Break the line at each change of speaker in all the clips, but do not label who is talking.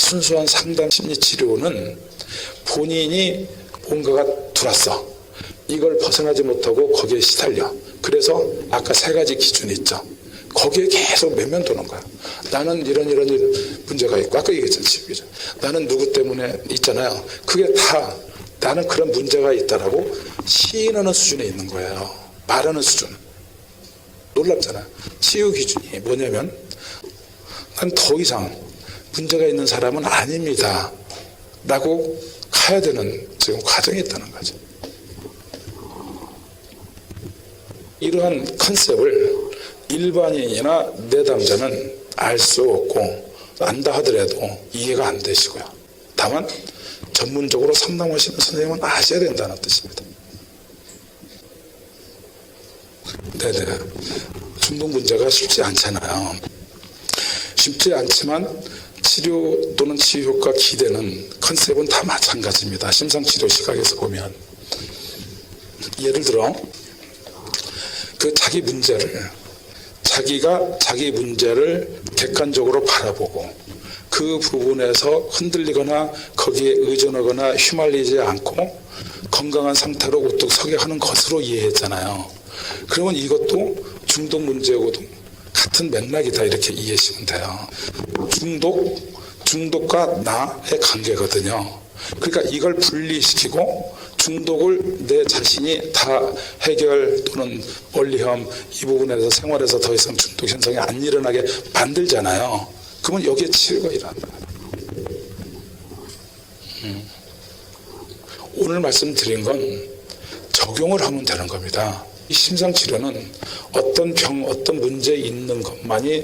순수한 상담 심리 치료는 본인이 뭔가가 들어왔어. 이걸 벗어나지 못하고 거기에 시달려. 그래서 아까 세 가지 기준이 있죠. 거기에 계속 매면 도는 거야. 나는 이런 문제가 있고, 아까 얘기했잖아요. 나는 누구 때문에 있잖아요. 그게 다 나는 그런 문제가 있다라고 시인하는 수준에 있는 거예요. 말하는 수준. 놀랍잖아요. 치유 기준이 뭐냐면, 난 더 이상 문제가 있는 사람은 아닙니다 라고 가야 되는 지금 과정이 있다는 거죠. 이러한 컨셉을 일반인이나 내담자는 알 수 없고, 안다 하더라도 이해가 안 되시고요. 다만 전문적으로 상담하시는 선생님은 아셔야 된다는 뜻입니다. 네네. 중독 문제가 쉽지 않잖아요. 쉽지 않지만 치료 또는 치유 효과 기대는 컨셉은 다 마찬가지입니다. 심상치료 시각에서 보면. 예를 들어 자기 문제를, 자기가 자기 문제를 객관적으로 바라보고 그 부분에서 흔들리거나 거기에 의존하거나 휘말리지 않고 건강한 상태로 우뚝 서게 하는 것으로 이해했잖아요. 그러면 이것도 중독 문제하고도 같은 맥락이다 이렇게 이해하시면 돼요. 중독과 나의 관계거든요. 그러니까 이걸 분리시키고 중독을 내 자신이 다 해결 또는 멀리함 이 부분에서 생활에서 더 이상 중독 현상이 안 일어나게 만들잖아요. 그러면 여기에 치유가 일어난다. 오늘 말씀드린 건 적용을 하면 되는 겁니다. 이 심상치료는 어떤 병, 어떤 문제 있는 것만이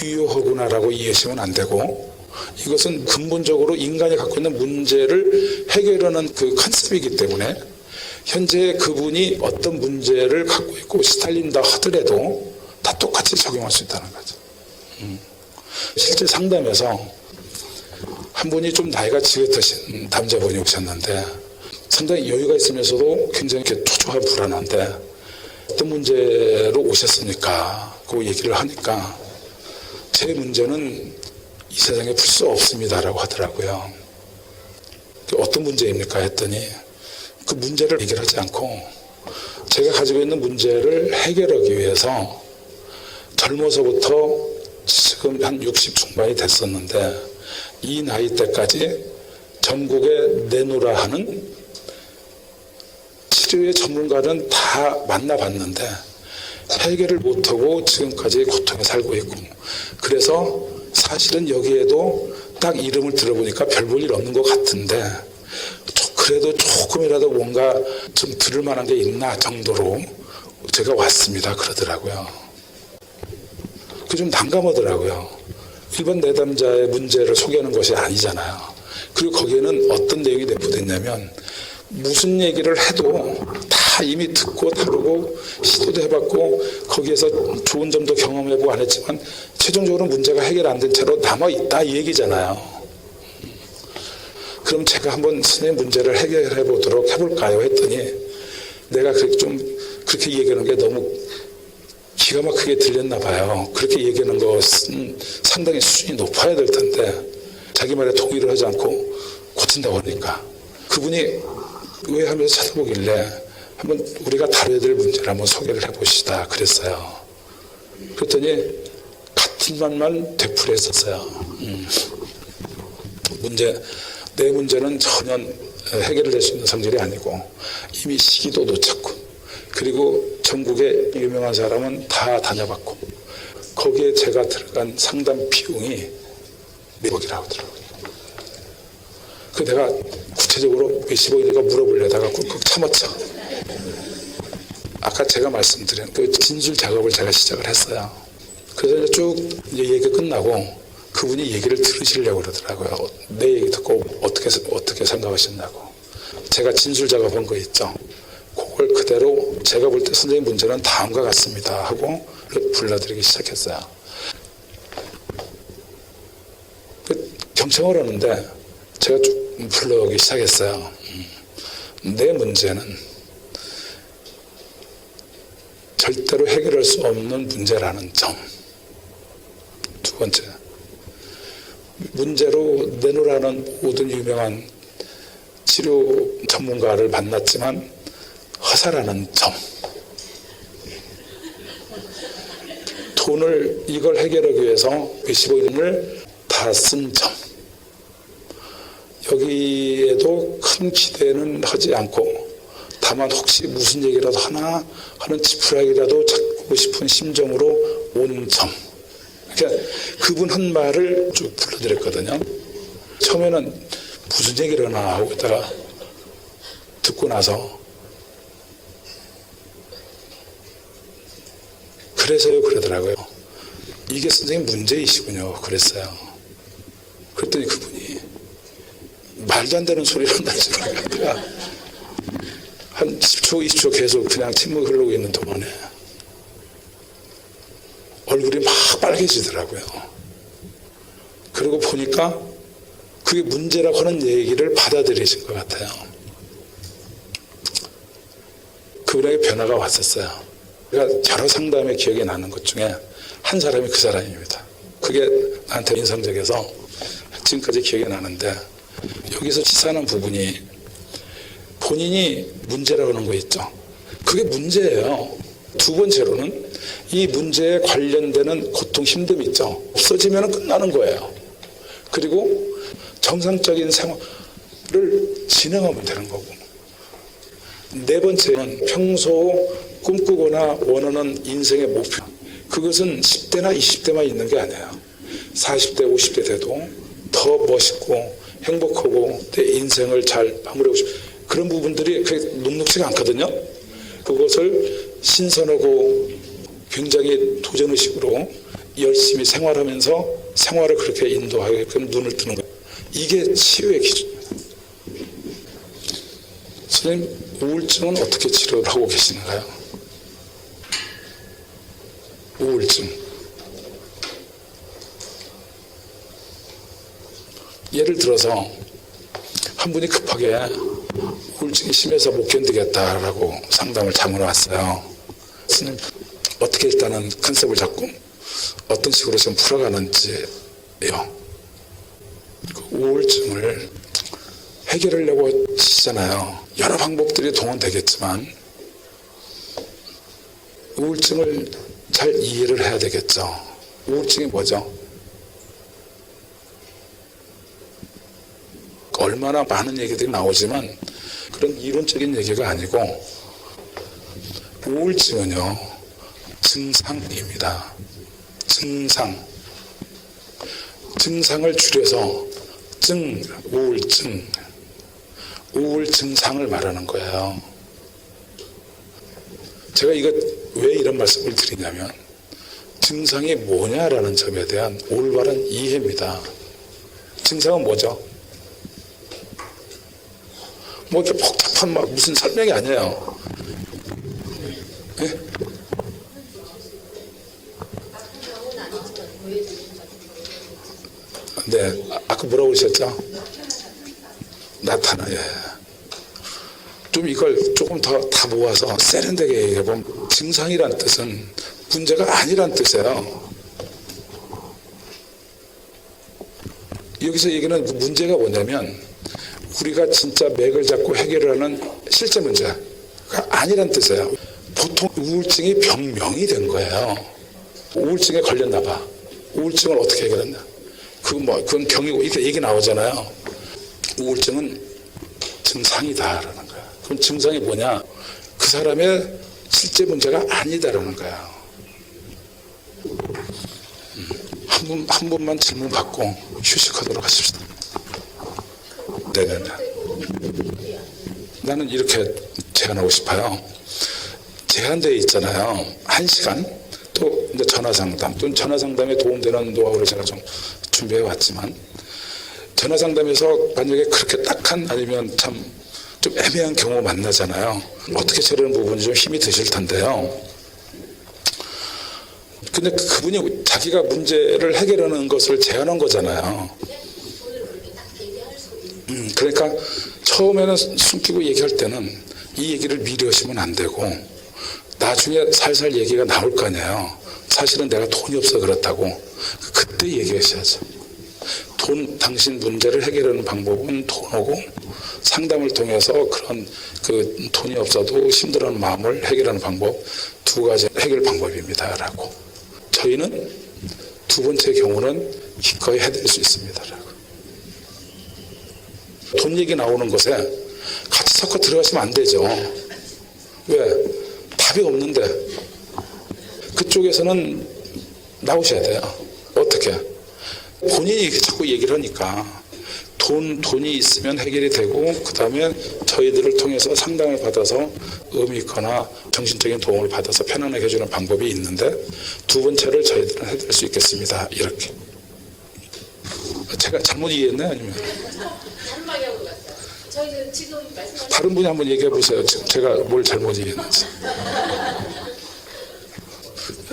유효하구나라고 이해하시면 안 되고, 이것은 근본적으로 인간이 갖고 있는 문제를 해결하는 그 컨셉이기 때문에 현재 그분이 어떤 문제를 갖고 있고 시달린다 하더라도 다 똑같이 적용할 수 있다는 거죠. 실제 상담에서 한 분이 좀 나이가 지긋하신 남자분이 오셨는데 상당히 여유가 있으면서도 굉장히 이렇게 초조한 불안한데, 어떤 문제로 오셨습니까? 그 얘기를 하니까 제 문제는 이 세상에 풀 수 없습니다라고 하더라고요. 어떤 문제입니까? 했더니 그 문제를 해결하지 않고 제가 가지고 있는 문제를 해결하기 위해서 젊어서부터 지금 한 60 중반이 됐었는데 이 나이 때까지 전국에 내놓으라 하는 치료의 전문가는 다 만나봤는데 해결을 못하고 지금까지 고통에 살고 있고, 그래서 사실은 여기에도 딱 이름을 들어보니까 별 볼 일 없는 것 같은데 그래도 조금이라도 뭔가 좀 들을 만한 게 있나 정도로 제가 왔습니다 그러더라고요. 그게 좀 난감하더라고요. 일반 내담자의 문제를 소개하는 것이 아니잖아요. 그리고 거기에는 어떤 내용이 내포되어 있냐면 무슨 얘기를 해도 다 이미 듣고 다루고 시도도 해봤고 거기에서 좋은 점도 경험해보고 안 했지만 최종적으로 문제가 해결 안 된 채로 남아있다 이 얘기잖아요. 그럼 제가 한번 선생님 문제를 해결해 보도록 해볼까요? 했더니 내가 그렇게 얘기하는 게 너무 기가 막히게 들렸나 봐요. 그렇게 얘기하는 것은 상당히 수준이 높아야 될 텐데 자기 말에 동의를 하지 않고 고친다고 하니까 그분이 왜 하면서 찾아보길래 한번 우리가 다뤄야 될 문제를 한번 소개를 해보시다 그랬어요. 그랬더니 같은 말만 되풀이했었어요. 내 문제는 전혀 해결을 낼 수 있는 성질이 아니고 이미 시기도 놓쳤고 그리고 전국에 유명한 사람은 다 다녀봤고 거기에 제가 들어간 상담 비용이 몇억이라고 하더라고요. 그 내가 구체적으로 몇십억이니까 물어보려다가 꾹꾹 참았죠. 아까 제가 말씀드린 그 진술 작업을 제가 시작을 했어요. 그래서 쭉 얘기가 끝나고 그분이 얘기를 들으시려고 그러더라고요. 내 얘기 듣고 어떻게 생각하셨냐고. 제가 진술 작업한 거 있죠. 그걸 그대로 제가 볼 때 선생님 문제는 다음과 같습니다 하고 불러드리기 시작했어요. 경청을 하는데 제가 쭉 불러오기 시작했어요. 내 문제는 절대로 해결할 수 없는 문제라는 점. 두 번째, 문제로 내놓으라는 모든 유명한 치료 전문가를 만났지만 허사라는 점, 돈을 이걸 해결하기 위해서 몇십억 원을 다 쓴 점, 여기에도 큰 기대는 하지 않고 다만 혹시 무슨 얘기라도 하나 하는 지푸라기라도 찾고 싶은 심정으로 온 점. 그러니까 그분 한 말을 쭉 불러드렸거든요. 처음에는 무슨 얘기를 하나 하고 있다가 듣고 나서 그래서요 그러더라고요. 이게 선생님 문제이시군요. 그랬어요. 그랬더니 그분이 말도 안 되는 소리를 한다는 거야. 한 10초 20초 계속 그냥 침묵 흐르고 있는 동안에 얼굴이 막 빨개지더라고요. 그러고 보니까 그게 문제라고 하는 얘기를 받아들이신 것 같아요. 그분에게 변화가 왔었어요. 그러니까 여러 상담의 기억이 나는 것 중에 한 사람이 그 사람입니다. 그게 나한테 인상적이어서 지금까지 기억이 나는데, 여기서 시사하는 부분이 본인이 문제라고 하는 거 있죠. 그게 문제예요. 두 번째로는 이 문제에 관련되는 고통, 힘듦 있죠. 없어지면 끝나는 거예요. 그리고 정상적인 생활을 진행하면 되는 거고. 네 번째는 평소 꿈꾸거나 원하는 인생의 목표. 그것은 10대나 20대만 있는 게 아니에요. 40대, 50대 돼도 더 멋있고 행복하고 내 인생을 잘 마무리하고 싶어. 그런 부분들이 그렇게 녹록지가 않거든요. 그것을 신선하고 굉장히 도전의식으로 열심히 생활하면서 생활을 그렇게 인도하게끔 눈을 뜨는 거예요. 이게 치유의 기준입니다. 선생님, 우울증은 어떻게 치료를 하고 계시는가요? 우울증. 예를 들어서 한 분이 급하게 우울증이 심해서 못 견디겠다라고 상담을 잡으러 왔어요. 선생님, 어떻게 일단은 컨셉을 잡고 어떤 식으로 좀 풀어가는지요. 우울증을 해결하려고 하시잖아요. 여러 방법들이 동원되겠지만 우울증을 잘 이해를 해야 되겠죠. 우울증이 뭐죠? 얼마나 많은 얘기들이 나오지만 그런 이론적인 얘기가 아니고, 우울증은요 증상입니다. 증상을 줄여서 우울증상을 말하는 거예요. 제가 왜 이런 말씀을 드리냐면, 증상이 뭐냐라는 점에 대한 올바른 이해입니다. 증상은 뭐죠? 뭐 이렇게 복잡한 무슨 설명이 아니에요. 네? 네, 아까 뭐라고 그러셨죠? 나타나. 예. 좀 이걸 조금 더 다 모아서 세련되게 얘기해보면, 증상이란 뜻은 문제가 아니란 뜻이에요. 여기서 얘기는 문제가 뭐냐면, 우리가 진짜 맥을 잡고 해결을 하는 실제 문제가 아니란 뜻이에요. 보통 우울증이 병명이 된 거예요. 우울증에 걸렸나 봐. 우울증을 어떻게 해결했나? 그건 병이고 이렇게 얘기 나오잖아요. 우울증은 증상이다라는 거야. 그럼 증상이 뭐냐? 그 사람의 실제 문제가 아니다라는 거야. 한 번만 질문 받고 휴식하도록 하십시다. 네네네. 나는 이렇게 제안하고 싶어요. 제한되어 있잖아요. 1시간, 또 이제 전화상담, 또 전화상담에 도움되는 노하우를 제가 좀 준비해 왔지만, 전화상담에서 만약에 그렇게 딱한 아니면 참 좀 애매한 경우 만나잖아요. 어떻게 처리하는 부분이 좀 힘이 드실 텐데요. 근데 그분이 자기가 문제를 해결하는 것을 제안한 거잖아요. 그러니까 처음에는 숨기고 얘기할 때는 이 얘기를 미리 하시면 안 되고, 나중에 살살 얘기가 나올 거 아니에요. 사실은 내가 돈이 없어 그렇다고. 그때 얘기하셔야죠. 당신 문제를 해결하는 방법은 돈이고 상담을 통해서 그런 그 돈이 없어도 힘들어하는 마음을 해결하는 방법 두 가지 해결 방법입니다라고. 저희는 두 번째 경우는 기꺼이 해드릴 수 있습니다라고. 돈 얘기 나오는 것에 같이 섞어 들어가시면 안 되죠. 왜? 답이 없는데. 그쪽에서는 나오셔야 돼요. 어떻게? 본인이 자꾸 얘기를 하니까 돈이 있으면 해결이 되고 그 다음에 저희들을 통해서 상담을 받아서 의미 있거나 정신적인 도움을 받아서 편안하게 해주는 방법이 있는데 두 번째를 저희들은 해드릴 수 있겠습니다. 이렇게. 제가 잘못 이해했나요? 아니면?
다른 방향으로 갔어요. 저희는 지금 말씀하신
다른 분이 한번 얘기해 보세요. 지금 제가 뭘 잘못 이해했는지.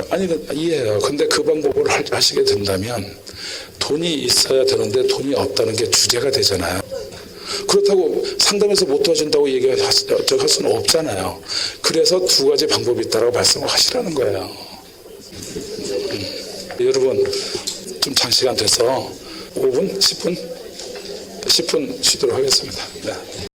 아니, 이해해요. 근데 그 방법을 하시게 된다면 돈이 있어야 되는데 돈이 없다는 게 주제가 되잖아요. 그렇다고 상담에서 못 도와준다고 얘기할 수는 없잖아요. 그래서 두 가지 방법이 있다고 말씀을 하시라는 거예요. 여러분, 좀 장시간 돼서 5분? 10분? 10분 쉬도록 하겠습니다. 네.